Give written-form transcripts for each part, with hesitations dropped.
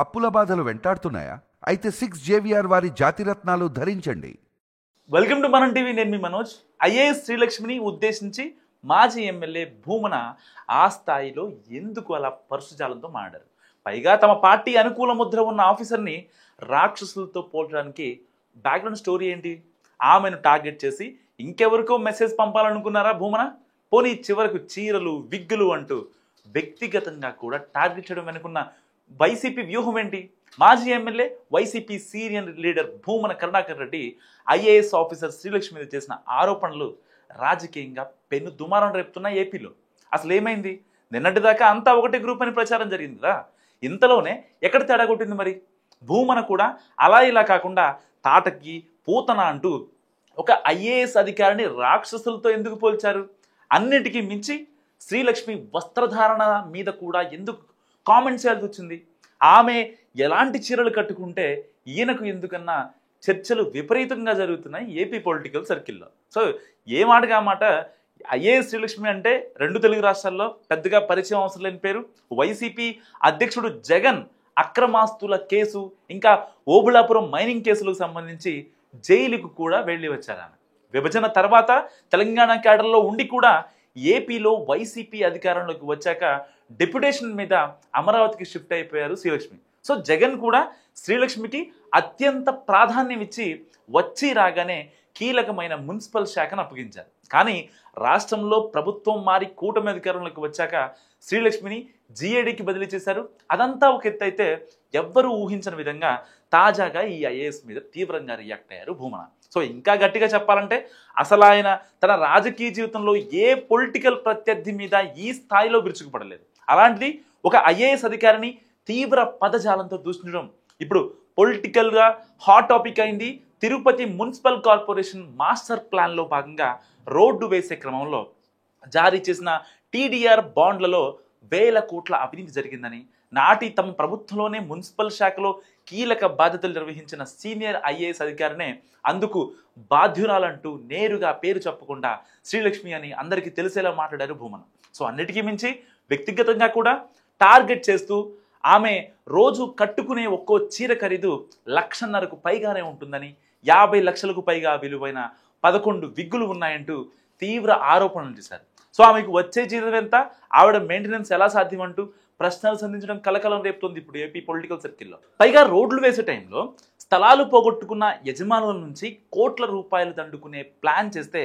అప్పుల బాధలు వెంటాడుతున్నాయా? అయితే 6 JVR వారి జాతిరత్నాలు ధరించండి. వెల్కమ్ టు మనం టీవీ. నేను మీ మనోజ్. ఐఏఎస్ శ్రీలక్ష్మిని ఉద్దేశించి మాజీ ఎమ్మెల్యే భూమన ఆ స్థాయిలో ఎందుకు అలా పరుషజాలంతో మాట్లాడారు? పైగా తమ పార్టీ అనుకూల ముద్ర ఉన్న ఆఫీసర్ని రాక్షసులతో పోల్చడానికి బ్యాక్గ్రౌండ్ స్టోరీ ఏంటి? ఆమెను టార్గెట్ చేసి ఇంకెవరికో మెసేజ్ పంపాలనుకున్నారా భూమన? పోనీ చివరకు చీరలు విగ్గులు అంటూ వ్యక్తిగతంగా కూడా టార్గెట్ చేయడం వెనుకున్న వైసీపీ వ్యూహం ఏంటి? మాజీ MLA YCP senior leader Bhumana Karunakar Reddy IAS officer Srilakshmi మీద చేసిన ఆరోపణలు రాజకీయంగా పెను దుమారం రేపుతున్న ఏపీలో. అసలు ఏమైంది? నిన్నటిదాకా అంతా ఒకటే గ్రూప్ అని ప్రచారం జరిగింది కదా. ఇంతలోనే ఎక్కడ తేడా కొట్టింది మరి? భూమన కూడా అలా ఇలా కాకుండా తాటకి పూతన అంటూ ఒక ఐఏఎస్ అధికారిని రాక్షసులతో ఎందుకు పోల్చారు? అన్నిటికీ మించి శ్రీలక్ష్మి వస్త్రధారణ మీద కూడా ఎందుకు కామెంట్ చేయాల్సి వచ్చింది? ఆమె ఎలాంటి చీరలు కట్టుకుంటే ఈయనకు ఎందుకన్నా చర్చలు విపరీతంగా జరుగుతున్నాయి ఏపీ పొలిటికల్ సర్కిల్లో. సో ఏ మాటగా మాట ఐఏఎస్ శ్రీలక్ష్మి అంటే రెండు తెలుగు రాష్ట్రాల్లో పెద్దగా పరిచయం అవసరం లేని పేరు. వైసీపీ అధ్యక్షుడు జగన్ అక్రమాస్తుల కేసు, ఇంకా ఓబుళాపురం మైనింగ్ కేసులకు సంబంధించి జైలుకు కూడా వెళ్ళి వచ్చారు ఆమె. విభజన తర్వాత తెలంగాణ క్యాడర్లో ఉండి కూడా ఏపీలో వైసీపీ అధికారంలోకి వచ్చాక డెప్యుటేషన్ మీద అమరావతికి షిఫ్ట్ అయిపోయారు శ్రీలక్ష్మి. సో జగన్ కూడా శ్రీలక్ష్మికి అత్యంత ప్రాధాన్యం ఇచ్చి వచ్చి రాగానే కీలకమైన మున్సిపల్ శాఖను అప్పగించారు. కానీ రాష్ట్రంలో ప్రభుత్వం మారి కూటమి అధికారంలోకి వచ్చాక శ్రీలక్ష్మిని జీఏడీకి బదిలీ చేశారు. అదంతా ఒక ఎత్తు అయితే, ఎవ్వరూ ఊహించని విధంగా తాజాగా ఈ ఐఏఎస్ మీద తీవ్రంగా రియాక్ట్ అయ్యారు భూమన. సో ఇంకా గట్టిగా చెప్పాలంటే అసలు ఆయన తన రాజకీయ జీవితంలో ఏ పొలిటికల్ ప్రత్యర్థి మీద ఈ స్థాయిలో విరుచుకుపడలేదు. అలాంటిది ఒక ఐఏఎస్ అధికారిని తీవ్ర పదజాలంతో దూషించడం ఇప్పుడు పొలిటికల్గా హాట్ టాపిక్ అయింది. తిరుపతి మున్సిపల్ కార్పొరేషన్ మాస్టర్ ప్లాన్లో భాగంగా రోడ్డు వేసే క్రమంలో జారీ చేసిన టీడీఆర్ బాండ్లలో వేల కోట్ల అవినీతి జరిగిందని, నాటి తమ ప్రభుత్వంలోనే మున్సిపల్ శాఖలో కీలక బాధ్యతలు నిర్వహించిన సీనియర్ ఐఏఎస్ అధికారినే అందుకు బాధ్యురాలంటూ నేరుగా పేరు చెప్పకుండా శ్రీలక్ష్మి అని అందరికీ తెలిసేలా మాట్లాడారు భూమన. సో అన్నిటికీ మించి వ్యక్తిగతంగా కూడా టార్గెట్ చేస్తూ ఆమె రోజు కట్టుకునే ఒక్కో చీర ఖరీదు 1,50,000కు పైగానే ఉంటుందని, 50 లక్షలకు పైగా విలువైన 11 విగ్గులు ఉన్నాయంటూ తీవ్ర ఆరోపణలు చేశారు. సో ఆమెకు వచ్చే జీతం ఎంత, ఆవిడ మెయింటెనెన్స్ ఎలా సాధ్యమంటూ ప్రశ్నలు సంధించడం కలకలం రేపుతోంది ఇప్పుడు ఏపీ పొలిటికల్ సర్కిల్లో. పైగా రోడ్లు వేసే టైంలో స్థలాలు పోగొట్టుకున్న యజమానుల నుంచి కోట్ల రూపాయలు దండుకునే ప్లాన్ చేస్తే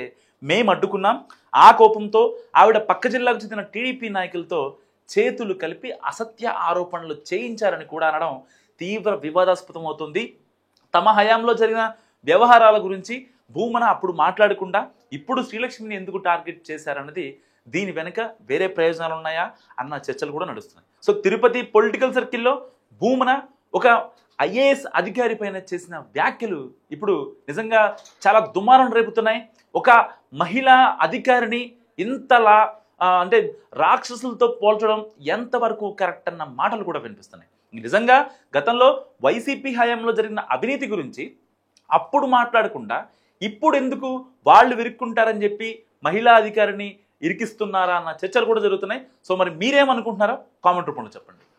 మేము అడ్డుకున్నాం. ఆ కోపంతో ఆవిడ పక్క జిల్లాకు చెందిన టీడీపీ నాయకులతో చేతులు కలిపి అసత్య ఆరోపణలు చేయించారని కూడా అనడం తీవ్ర వివాదాస్పదం అవుతుంది. తమ హయాంలో జరిగిన వ్యవహారాల గురించి భూమన అప్పుడు మాట్లాడకుండా ఇప్పుడు శ్రీలక్ష్మిని ఎందుకు టార్గెట్ చేశారన్నది, దీని వెనుక వేరే ప్రయోజనాలు ఉన్నాయా అన్న చర్చలు కూడా నడుస్తున్నాయి. సో తిరుపతి పొలిటికల్ సర్కిల్లో భూమన ఒక ఐఏఎస్ అధికారి పైన చేసిన వ్యాఖ్యలు ఇప్పుడు నిజంగా చాలా దుమారం రేపుతున్నాయి. ఒక మహిళా అధికారిని ఇంతలా అంటే రాక్షసులతో పోల్చడం ఎంతవరకు కరెక్ట్ అన్న మాటలు కూడా వినిపిస్తున్నాయి. నిజంగా గతంలో వైసీపీ హయాంలో జరిగిన అవినీతి గురించి అప్పుడు మాట్లాడకుండా ఇప్పుడు ఎందుకు వాళ్ళు విరుక్కుంటారని చెప్పి మహిళా అధికారిని ఇరికిస్తున్నారా అన్న చర్చలు కూడా జరుగుతున్నాయి. సో మరి మీరేమనుకుంటున్నారో కామెంట్ రూపంలో చెప్పండి.